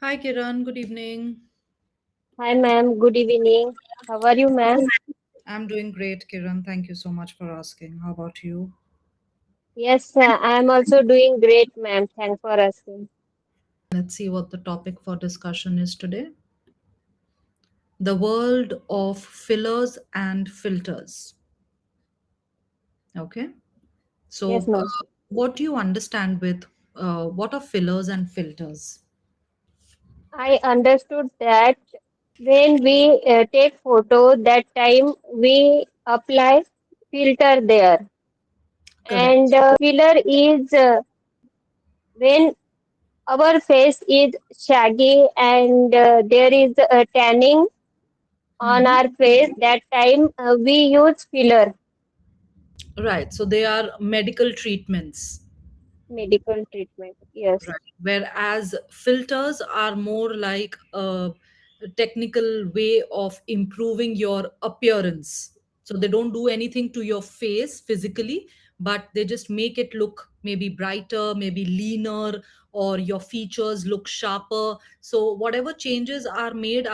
Hi Kiran, good evening. Hi, ma'am. Good evening. How are you, ma'am? I'm doing great, Kiran. Thank you so much for asking. How about you? Yes, I am also doing great, ma'am. Thanks for asking. Let's see what the topic for discussion is today. The world of fillers and filters. Okay. Yes, So, ma'am. what do you understand with what are fillers and filters? I understood that when we take photo, that time we apply filter there, and Correct. filler is when our face is shaggy and there is tanning on Mm-hmm. our face. That time we use filler, Right. So, they are medical treatments. medical treatment. Yes, Right. Whereas filters are more like a technical way of improving your appearance. So they don't do anything to your face physically, but they just make it look maybe brighter, maybe leaner, or your features look sharper. So whatever changes are made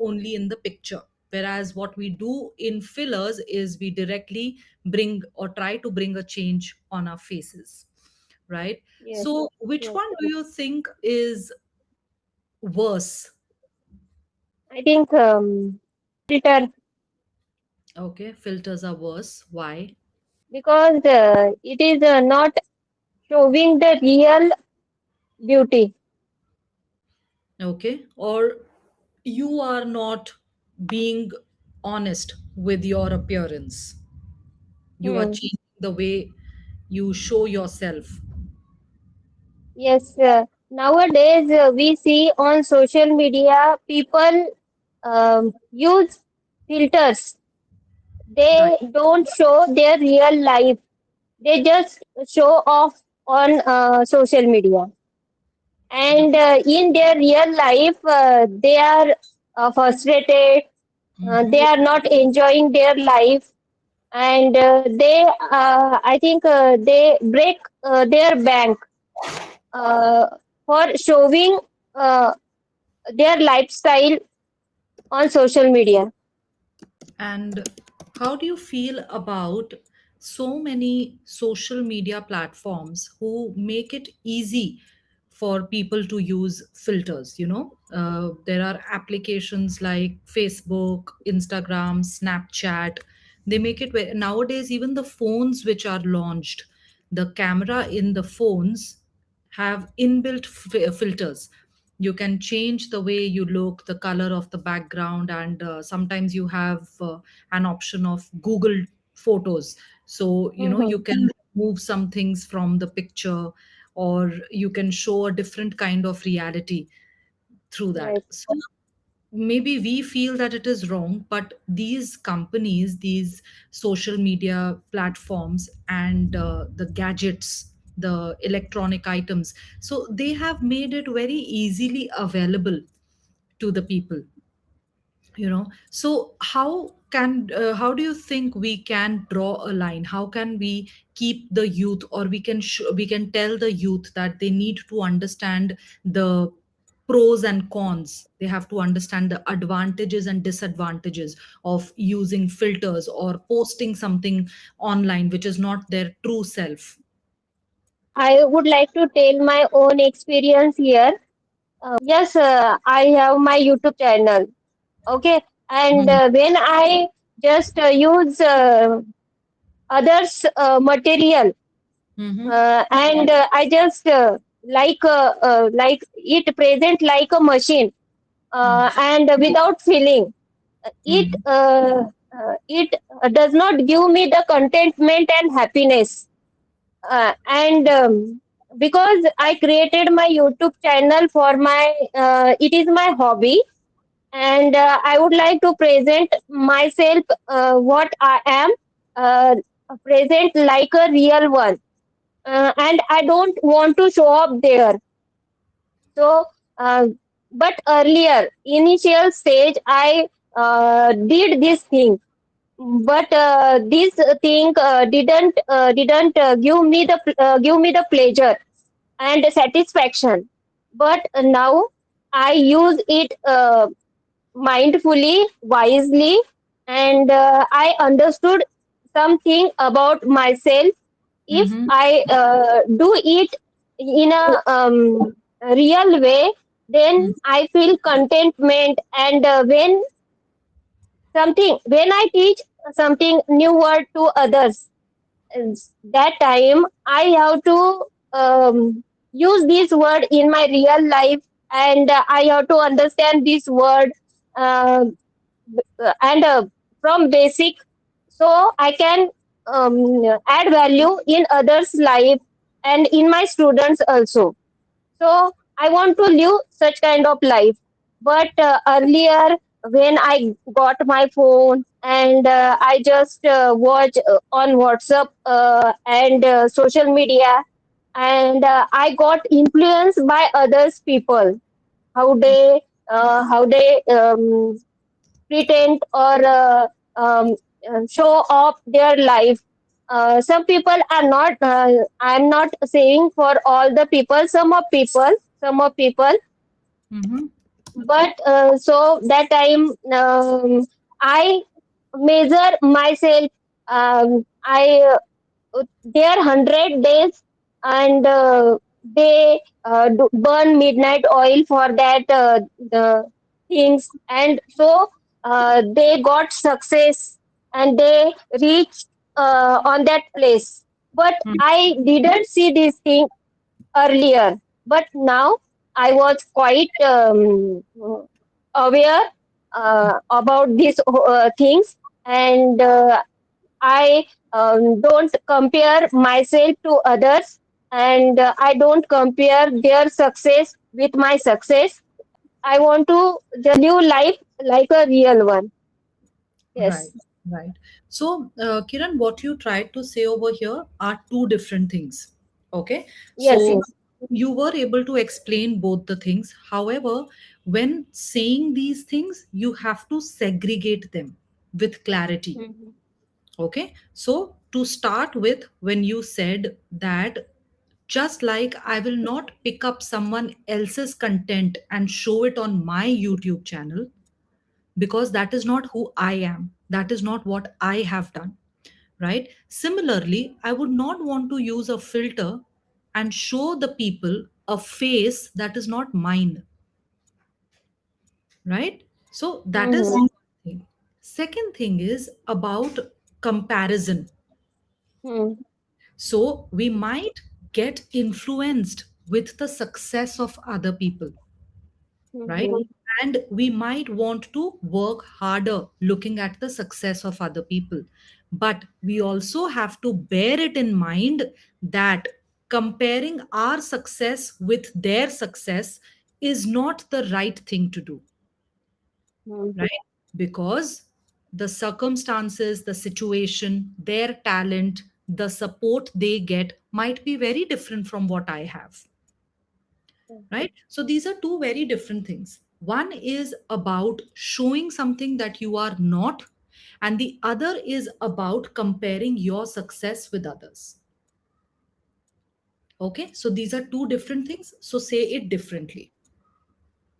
only in the picture. Whereas what we do in fillers is we directly bring or try to bring a change on our faces, right? yes, So, which yes. one do you think is worse? I think filter Okay, filters are worse. Why? because it is not showing the real beauty. Okay, or you are not being honest with your appearance. You are Hmm. changing the way you show yourself. Yes, nowadays we see on social media people use filters. Right. They don't show their real life. They just show off on social media. And in their real life, they are frustrated. Mm-hmm. They are not enjoying their life, and I think they break their bank uh, for showing uh, their lifestyle on social media. And how do you feel about so many social media platforms who make it easy for people to use filters? There are applications like Facebook, Instagram, Snapchat. They make it nowadays, even the phones which are launched, the camera in the phones have inbuilt filters. You can change the way you look, the color of the background, and sometimes you have an option of Google Photos. So you Mhm. can remove some things from the picture, or you can show a different kind of reality through that. Yes, So maybe we feel that it is wrong, but these companies, these social media platforms, and the gadgets, the electronic items, so they have made it very easily available to the people. So how do you think we can draw a line? How can we keep the youth, or we can tell the youth that they need to understand the pros and cons? They have to understand the advantages and disadvantages of using filters or posting something online which is not their true self. I would like to tell my own experience here. Yes, I have my YouTube channel. Okay, and Mhm. when I just use others' material, Mhm. and I just like it present like a machine, Mhm. and without feeling. It Mhm. it does not give me the contentment and happiness. And because I created my YouTube channel for it is my hobby, and I would like to present myself what I am, uh, present like a real one, and I don't want to show up there. So, but earlier, initial stage, I did this thing, but this thing didn't give me the pleasure and satisfaction. But now. I use it mindfully, wisely, and I understood something about myself. If Mm-hmm. I do it in a real way, then I feel contentment. And when I teach something new word to others, that time I have to use this word in my real life, and I have to understand this word, uh, and from basic, so I can add value in others' life and in my students also. So I want to live such kind of life. But earlier, when I got my phone and I just watch on WhatsApp and social media, and I got influenced by others people, how they pretend or show off their life. Some people are not. I'm not saying for all the people. Some of people, Mm-hmm. but so that time I measure myself. I Their 100 days, and they burn midnight oil for that the things, and so they got success and they reached on that place. But I didn't see this thing earlier, but now I was quite aware about these things, and I don't compare myself to others, and I don't compare their success with my success. I want to just live life like a real one. Right, Yes. right. So, Kiran, what you tried to say over here are two different things. Okay. Yes. So, Yes. you were able to explain both the things. However, when saying these things, you have to segregate them with clarity. Mhm. Okay. So, to start with, when you said that just like I will not pick up someone else's content and show it on my YouTube channel, because that is not who I am. That is not what I have done. Right? Similarly, I would not want to use a filter and show the people a face that is not mine. Right? So that is Mhm. one thing. Second thing is about comparison. Mhm. So we might get influenced with the success of other people, right? Mhm. And we might want to work harder looking at the success of other people. But we also have to bear it in mind that comparing our success with their success is not the right thing to do, Mhm. right? Because the circumstances, the situation, their talent, the support they get might be very different from what I have, right? So these are two very different things. One is about showing something that you are not, and the other is about comparing your success with others. Okay, so these are two different things. So say it differently.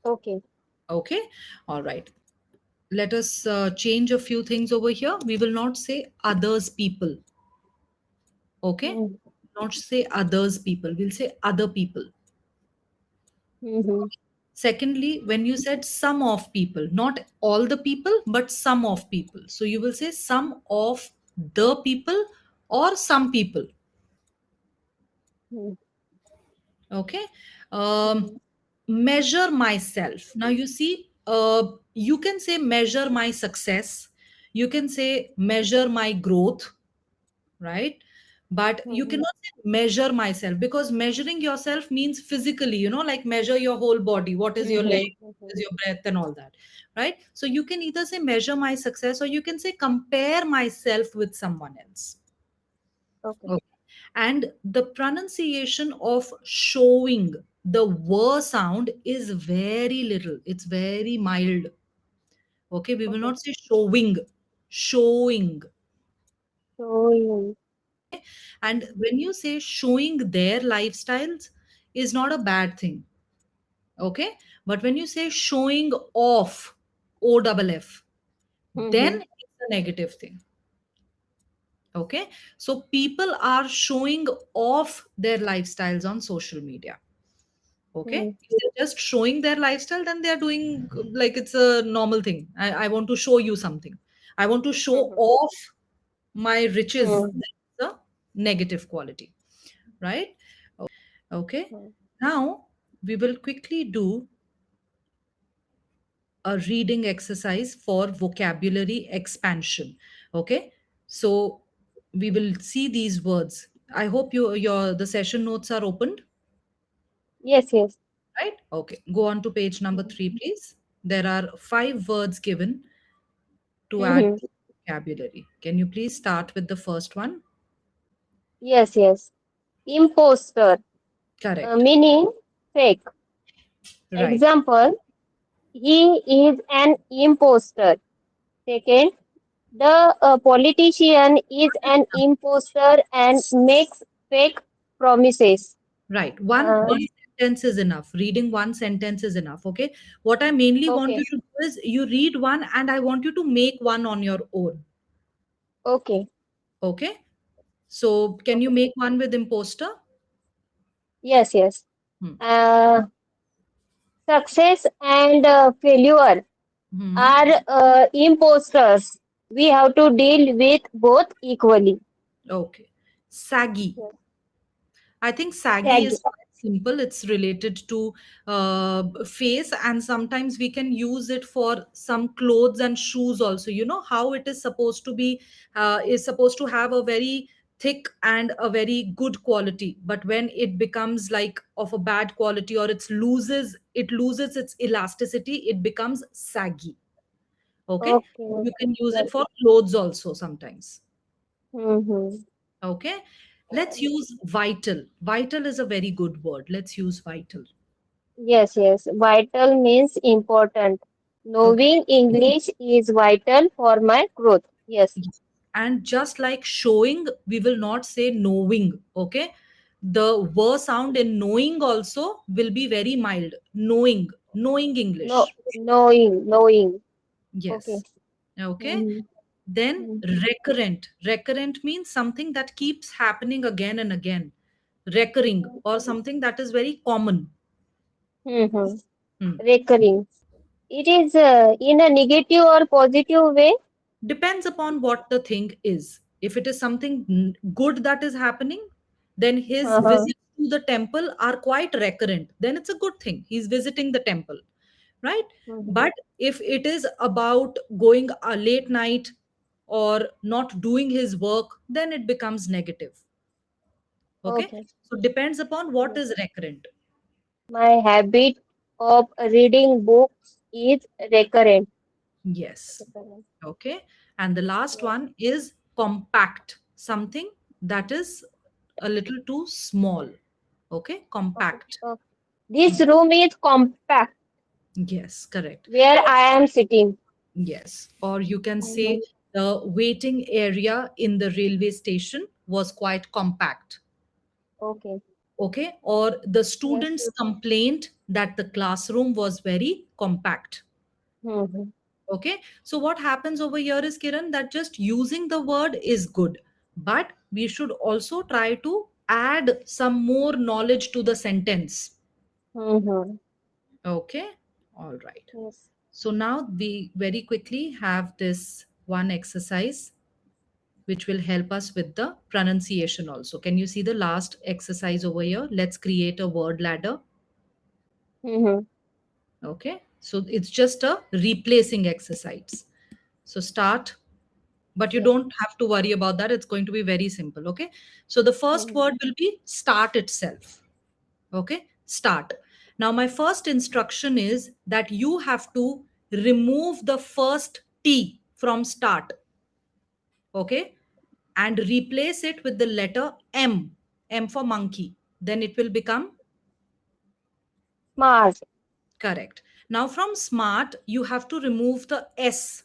Okay. Okay, all right. Let us change a few things over here. We will not say others people. Okay, Mhm. not say others people. We'll say other people. Mhm. Secondly, when you said some of people, not all the people, but some of people. So you will say some of the people or some people. Mhm. Okay. Um, Mhm. Measure myself. Now you see, you can say measure my success. You can say measure my growth, right? But you Mhm. cannot say measure myself, because measuring yourself means physically, like measure your whole body. What is your Mhm. leg? What is Mhm. your breath and all that, right? So you can either say measure my success, or you can say compare myself with someone else. Okay. Okay. And the pronunciation of showing, the w sound is very little. It's very mild. Okay. We will Okay. not say showing, showing. So you. Okay. And when you say showing their lifestyles is not a bad thing. Okay, but when you say showing off, OFF, then Mm-hmm. it's a negative thing. Okay, so people are showing off their lifestyles on social media. Okay, Mm-hmm. if they're just showing their lifestyle, then they're doing like it's a normal thing. I want to show you something, I want to show Mm-hmm. off my riches. Mm-hmm. That's a negative quality, right? Okay, now we will quickly do a reading exercise for vocabulary expansion. Okay, so we will see these words. I hope your the session notes are opened, Yes, yes. right? Okay, go on to page number 3, please. There are 5 words given to add Mm-hmm. to vocabulary. Can you please start with the first one? Yes, yes. Imposter, Correct. meaning fake. Right. Example, he is an imposter. Second, the politician is an imposter and makes fake promises. Right. Uh, One sentence is enough. Reading one sentence is enough. Okay. What I mainly want okay, you to do is you read one and I want you to make one on your own. okay, Okay. So can you okay. make one with imposter? Yes, yes. Hmm. Uh, Success and failure Hmm. are imposters. We have to deal with both equally. Okay. Saggy. Yes. I think saggy Tag. is quite simple. It's related to face, and sometimes we can use it for some clothes and shoes also. You know how it is supposed to be, is supposed to have a very thick and a very good quality, but when it becomes like of a bad quality, or it loses its elasticity, it becomes saggy. Okay, Okay. you can use it Yes. for clothes also sometimes. Mm-hmm. Okay, let's use vital. Vital is a very good word. Let's use vital. Yes, yes. Vital means important. Okay, Knowing English is vital for my growth. Yes. and just like showing, we will not say knowing. Okay, the w sound in knowing also will be very mild. Knowing No, English. knowing. Okay. Yes. Okay, Mm-hmm. then recurrent means something that keeps happening again and again, recurring, or something that is very common. Mm-hmm. Hmm. Recurring. It is in a negative or positive way. Depends upon what the thing is. If it is something good that is happening, then his Uh-huh. visits to the temple are quite recurrent, then it's a good thing, he's visiting the temple, right? Mm-hmm. But if it is about going a late night or not doing his work, then it becomes negative. Okay, Okay. so depends upon what Yes. is recurrent. My habit of reading books is recurrent. Yes. Recurrent. Okay, and the last Yes. one is compact, something that is a little too small. Okay, Okay. compact. Okay. This Hmm. room is compact Yes, correct. where I am sitting. Yes, or you can say Mhm. the waiting area in the railway station was quite compact. Okay. Okay, or the Yes. students complained that the classroom was very compact. Mm-hmm. Okay, so what happens over here is, Kiran, that just using the word is good, but we should also try to add some more knowledge to the sentence. Mm-hmm. Okay, all right. Yes. So now we very quickly have this one exercise which will help us with the pronunciation also. Can you see the last exercise over here? Let's create a word ladder. Mm-hmm. Okay, so it's just a replacing exercise. So start, but you Yes. don't have to worry about that. It's going to be very simple. Okay, so the first Mm-hmm. word will be start itself. Okay, start. Now my first instruction is that you have to remove the first T from start. Okay, and replace it with the letter M for monkey, then it will become Smart. correct. Now from smart you have to remove the S.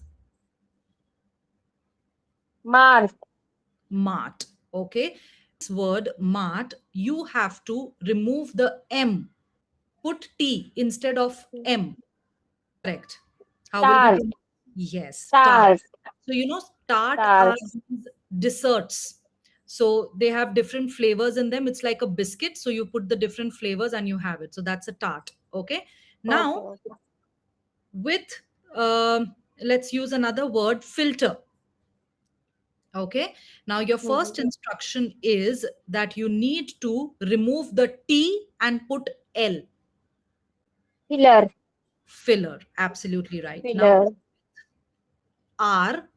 Mart. Mart. Okay, word mart, you have to remove the M. put T instead of M. Correct. How will we Stars. pronounce? Yes, tart. Stars. So, tart are Stars. these desserts. So they have different flavors in them. It's like a biscuit. So you put the different flavors and you have it. So that's a tart. Okay. Okay. Now, Okay. with, let's use another word, filter. Okay. Now, your Mm-hmm. first instruction is that you need to remove the T and put L. Filler. Filler. Absolutely right. Now, Filler. R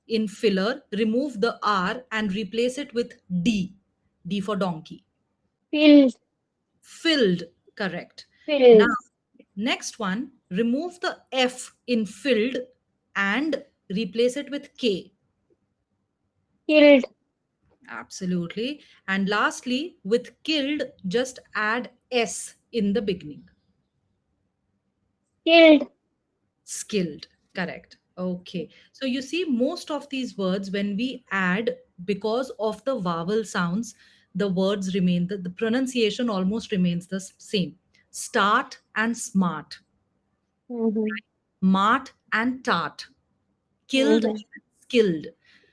in filler, remove the R and replace it with D. D for donkey. Fill. Filled. Correct. Now, Fills. next one, remove the F in filled and replace it with K. Killed. Absolutely. And lastly, with killed, just add S in the beginning. Killed. Skilled. Correct. Okay. So you see, most of these words, when we add, because of the vowel sounds, the words remain, the pronunciation almost remains the same. Start and smart, Mm-hmm. mart and tart, killed and Mm-hmm. skilled.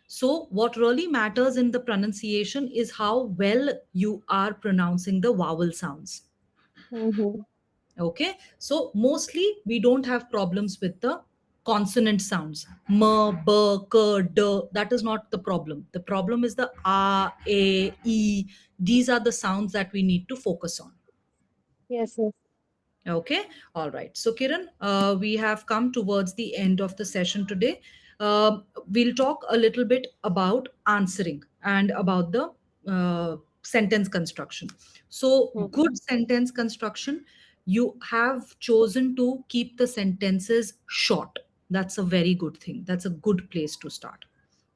So, what really matters in the pronunciation is how well you are pronouncing the vowel sounds. Mm-hmm. Okay, so mostly we don't have problems with the consonant sounds. M, b, k, d. That is not the problem. The problem is the a, e. These are the sounds that we need to focus on. Yes. Yes. Okay, all right. So, Kiran, we have come towards the end of the session today. We'll talk a little bit about answering and about the sentence construction. So, Mm-hmm. good sentence construction, you have chosen to keep the sentences short. That's a very good thing. That's a good place to start.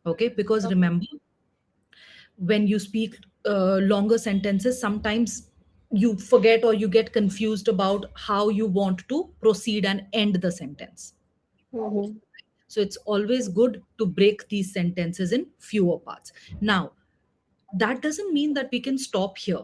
Okay, because Okay. remember, when you speak longer sentences, sometimes you forget or you get confused about how you want to proceed and end the sentence. Mm-hmm. So it's always good to break these sentences in fewer parts. Now, that doesn't mean that we can stop here.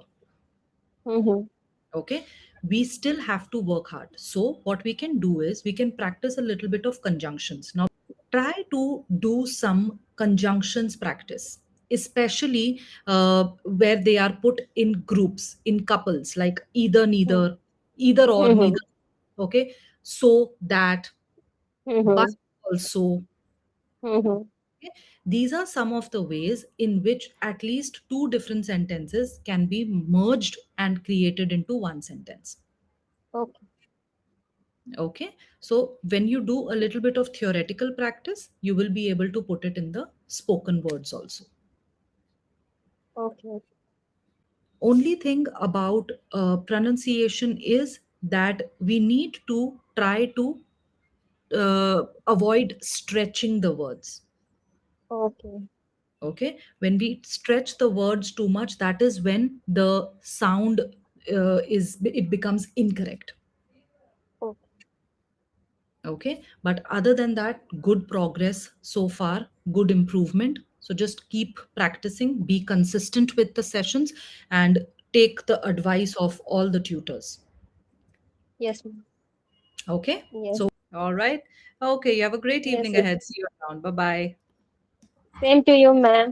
Mm-hmm. Okay, we still have to work hard. So what we can do is we can practice a little bit of conjunctions. Now, try to do some conjunctions practice, especially where they are put in groups, in couples, like either, neither, either or, Mm-hmm. neither. Okay, so that, but Mm-hmm. also. Mm-hmm. Okay? These are some of the ways in which at least two different sentences can be merged and created into one sentence. Okay. Okay, so when you do a little bit of theoretical practice, you will be able to put it in the spoken words also. Okay. Only thing about pronunciation is that we need to try to avoid stretching the words. Okay. Okay, when we stretch the words too much, that is when the sound is it becomes incorrect. Okay. Okay, but other than that, good progress so far, good improvement. So just keep practicing, be consistent with the sessions, and take the advice of all the tutors. Yes, ma'am. Okay, Yes. so all right. Okay, you have a great Yes. evening Yes. ahead. See you around. Bye bye. Same to you, ma'am.